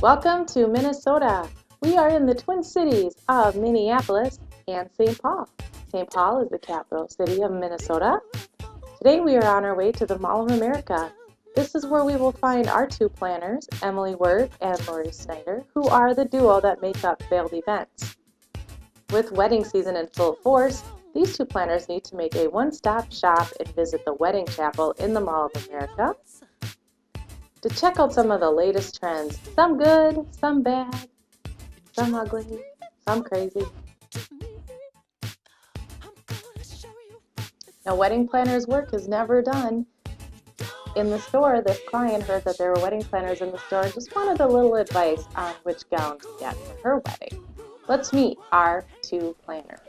Welcome to Minnesota. We are in the Twin Cities of Minneapolis and St. Paul. St. Paul is the capital city of Minnesota. Today we are on our way to the Mall of America. This is where we will find our two planners, Emily Word and Lori Snyder, who are the duo that make up Failed Events. With wedding season in full force, these two planners need to make a one-stop shop and visit the wedding chapel in the Mall of America to check out some of the latest trends. Some good, some bad, some ugly, some crazy. Now, wedding planners' work is never done. In the store, this client heard that there were wedding planners in the store and just wanted a little advice on which gown to get for her wedding. Let's meet our two planners.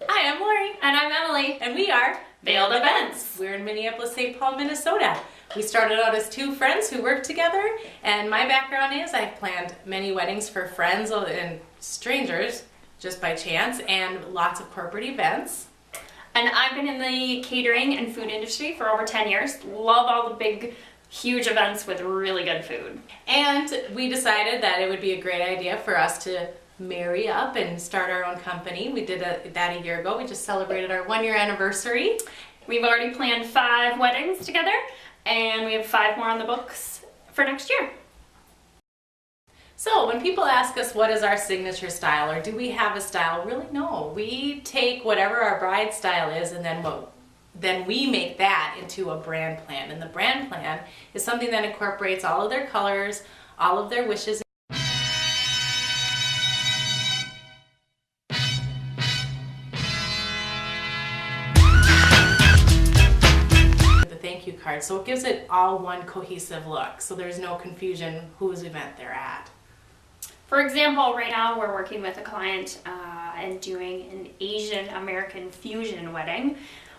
Hi, I'm Lori. And I'm Emily. And we are Failed Events. We're in Minneapolis, St. Paul, Minnesota. We started out as two friends who worked together, and my background is I've planned many weddings for friends and strangers just by chance, and lots of corporate events. And I've been in the catering and food industry for over 10 years. Love all the big, huge events with really good food. And we decided that it would be a great idea for us to marry up and start our own company. We did that a year ago. We just celebrated our 1-year anniversary. We've already planned 5 weddings together, and we have 5 more on the books for next year. So when people ask us what is our signature style, or do we have a style, really no. We take whatever our bride style is, and then we make that into a brand plan. And the brand plan is something that incorporates all of their colors, all of their wishes. Thank you card, so it gives it all one cohesive look, so there's no confusion whose event they're at. For example, right now we're working with a client and doing an Asian American fusion wedding.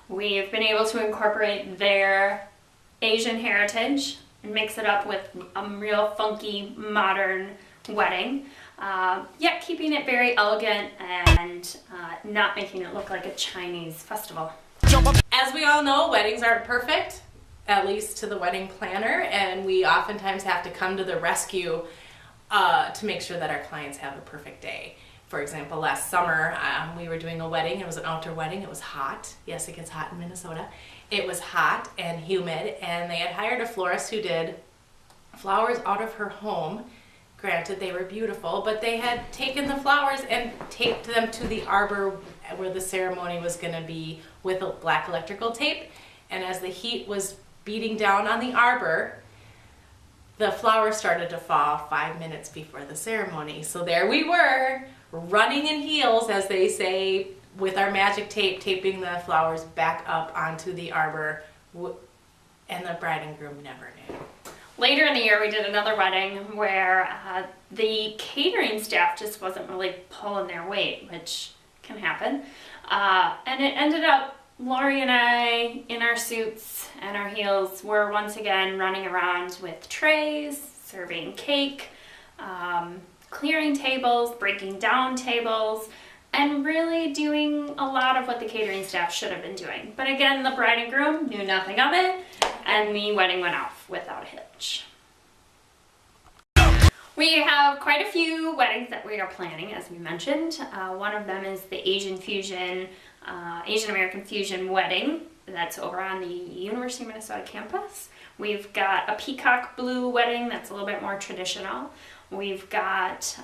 We've been able to incorporate their Asian heritage and mix it up with a real funky modern wedding, yet keeping it very elegant and not making it look like a Chinese festival. As we all know, weddings aren't perfect, at least to the wedding planner, and we oftentimes have to come to the rescue to make sure that our clients have a perfect day. For example, last summer we were doing a wedding. It was an outdoor wedding. It was hot. Yes, it gets hot in Minnesota. It was hot and humid, and they had hired a florist who did flowers out of her home. Granted, they were beautiful, but they had taken the flowers and taped them to the arbor where the ceremony was going to be with a black electrical tape. And as the heat was beating down on the arbor, the flowers started to fall 5 minutes before the ceremony. So there we were, running in heels, as they say, with our magic tape, taping the flowers back up onto the arbor, and the bride and groom never knew. Later in the year, we did another wedding where the catering staff just wasn't really pulling their weight, which can happen. And it ended up Lori and I, in our suits and our heels, were once again running around with trays, serving cake, clearing tables, breaking down tables, and really doing a lot of what the catering staff should have been doing. But again, the bride and groom knew nothing of it, and the wedding went off without a hitch. We have quite a few weddings that we are planning, as we mentioned. One of them is the Asian American Fusion wedding that's over on the University of Minnesota campus. We've got a peacock blue wedding that's a little bit more traditional. We've got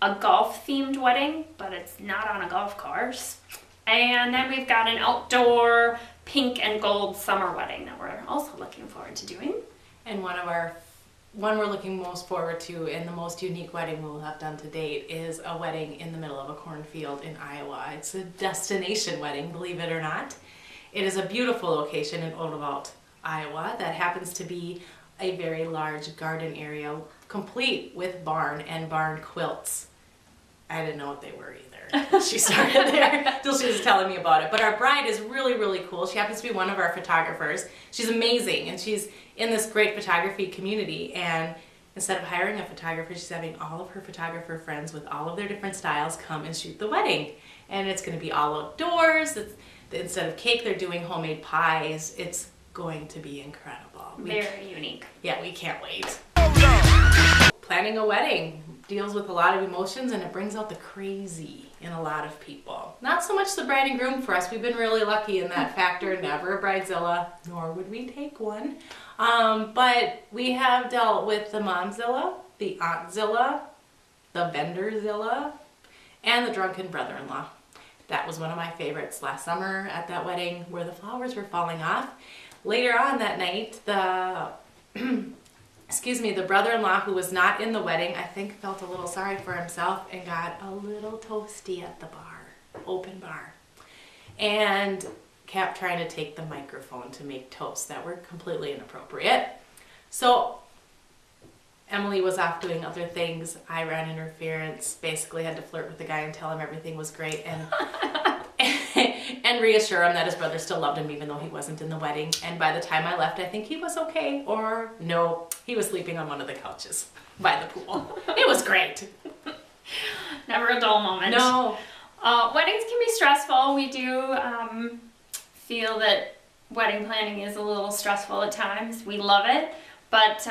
a golf-themed wedding, but it's not on a golf course. And then we've got an outdoor pink and gold summer wedding that we're also looking forward to doing. And one we're looking most forward to, and the most unique wedding we'll have done to date, is a wedding in the middle of a cornfield in Iowa. It's a destination wedding, believe it or not. It is a beautiful location in Odewald, Iowa, that happens to be a very large garden area, complete with barn and barn quilts. I didn't know what they were either. She started there till she was telling me about it. But our bride is really, really cool. She happens to be one of our photographers. She's amazing, and she's in this great photography community. And instead of hiring a photographer, she's having all of her photographer friends with all of their different styles come and shoot the wedding. And it's going to be all outdoors. Instead of cake, they're doing homemade pies. It's going to be incredible. Very unique. Yeah, we can't wait. planning a wedding deals with a lot of emotions, and it brings out the crazy in a lot of people. Not so much the bride and groom for us. We've been really lucky in that factor. Never a bridezilla, nor would we take one. But we have dealt with the momzilla, the auntzilla, the vendorzilla, and the drunken brother-in-law. That was one of my favorites last summer at that wedding where the flowers were falling off. Later on that night, the the brother-in-law who was not in the wedding, I think felt a little sorry for himself and got a little toasty at the bar, open bar, and kept trying to take the microphone to make toasts that were completely inappropriate. So Emily was off doing other things. I ran interference, basically had to flirt with the guy and tell him everything was great and and reassure him that his brother still loved him even though he wasn't in the wedding. And by the time I left, I think he was okay, or no, he was sleeping on one of the couches by the pool. It was great. Never a dull moment. No. Weddings can be stressful. We do feel that wedding planning is a little stressful at times. We love it, but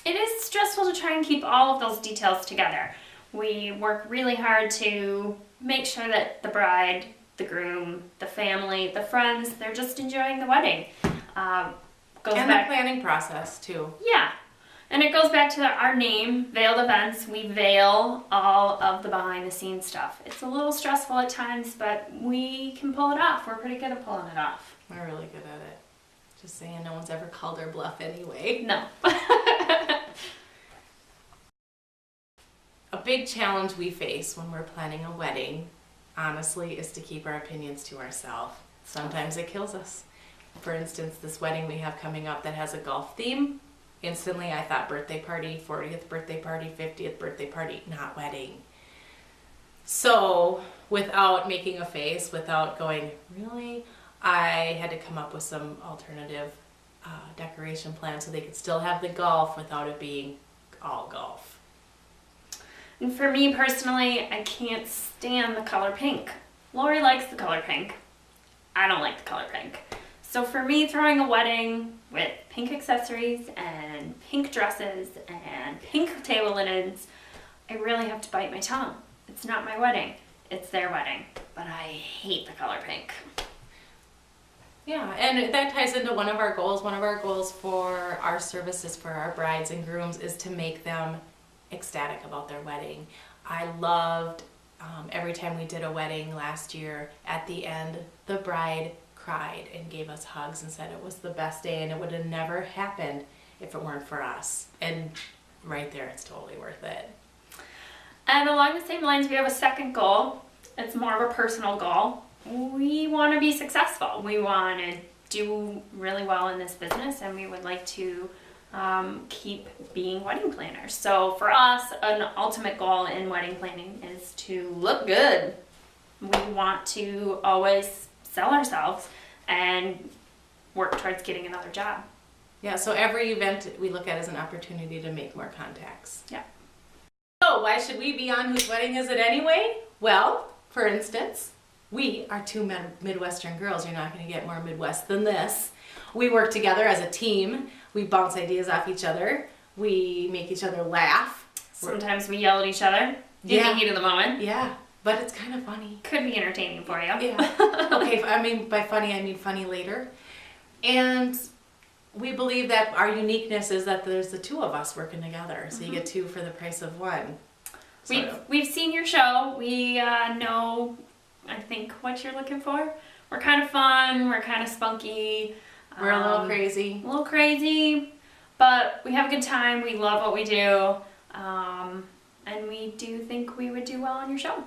it is stressful to try and keep all of those details together. We work really hard to make sure that the bride, the groom, the family, the friends, they're just enjoying the wedding. And the planning process too. Yeah. And it goes back to our name, Veiled Events. We veil all of the behind the scenes stuff. It's a little stressful at times, but we can pull it off. We're pretty good at pulling it off. We're really good at it. Just saying, no one's ever called our bluff anyway. No. A big challenge we face when we're planning a wedding, honestly, is to keep our opinions to ourselves. Sometimes it kills us. For instance, this wedding we have coming up that has a golf theme, instantly I thought birthday party, 40th birthday party, 50th birthday party, not wedding. So without making a face, without going, really? I had to come up with some alternative decoration plans so they could still have the golf without it being all golf. And for me personally, I can't stand the color pink. Lori likes the color pink. I don't like the color pink. So for me, throwing a wedding with pink accessories and pink dresses and pink table linens, I really have to bite my tongue. It's not my wedding, it's their wedding. But I hate the color pink. Yeah, and that ties into one of our goals. One of our goals for our services for our brides and grooms is to make them ecstatic about their wedding. I loved every time we did a wedding last year, at the end, the bride cried and gave us hugs and said it was the best day and it would have never happened if it weren't for us. And right there, it's totally worth it. And along the same lines, we have a second goal. It's more of a personal goal. We want to be successful. We want to do really well in this business, and we would like to keep being wedding planners. So for us, an ultimate goal in wedding planning is to look good. We want to always sell ourselves and work towards getting another job. Yeah, so every event we look at as an opportunity to make more contacts. Yeah. So why should we be on Whose Wedding Is It Anyway? Well, for instance, we are two Midwestern girls. You're not going to get more Midwest than this. We work together as a team. We bounce ideas off each other. We make each other laugh. Sometimes we yell at each other in the heat of the moment. Yeah, but it's kind of funny. Could be entertaining for you. Yeah. Okay, I mean, by funny, I mean funny later. And we believe that our uniqueness is that there's the two of us working together. So you get two for the price of one. We've seen your show. We know, I think, what you're looking for. We're kind of fun. We're kind of spunky. We're a little crazy. A little crazy, but we have a good time. We love what we do. And we do think we would do well on your show.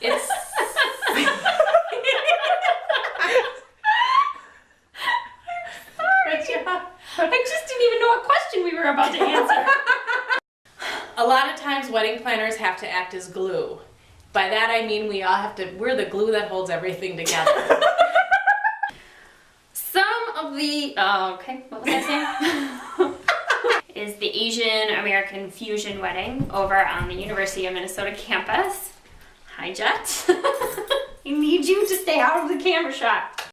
It's... I just didn't even know what question we were about to answer. A lot of times wedding planners have to act as glue. By that I mean we're the glue that holds everything together. Some of the, what was I saying? Is the Asian American Fusion wedding over on the University of Minnesota campus. Hi, Jet. I need you to stay out of the camera shot.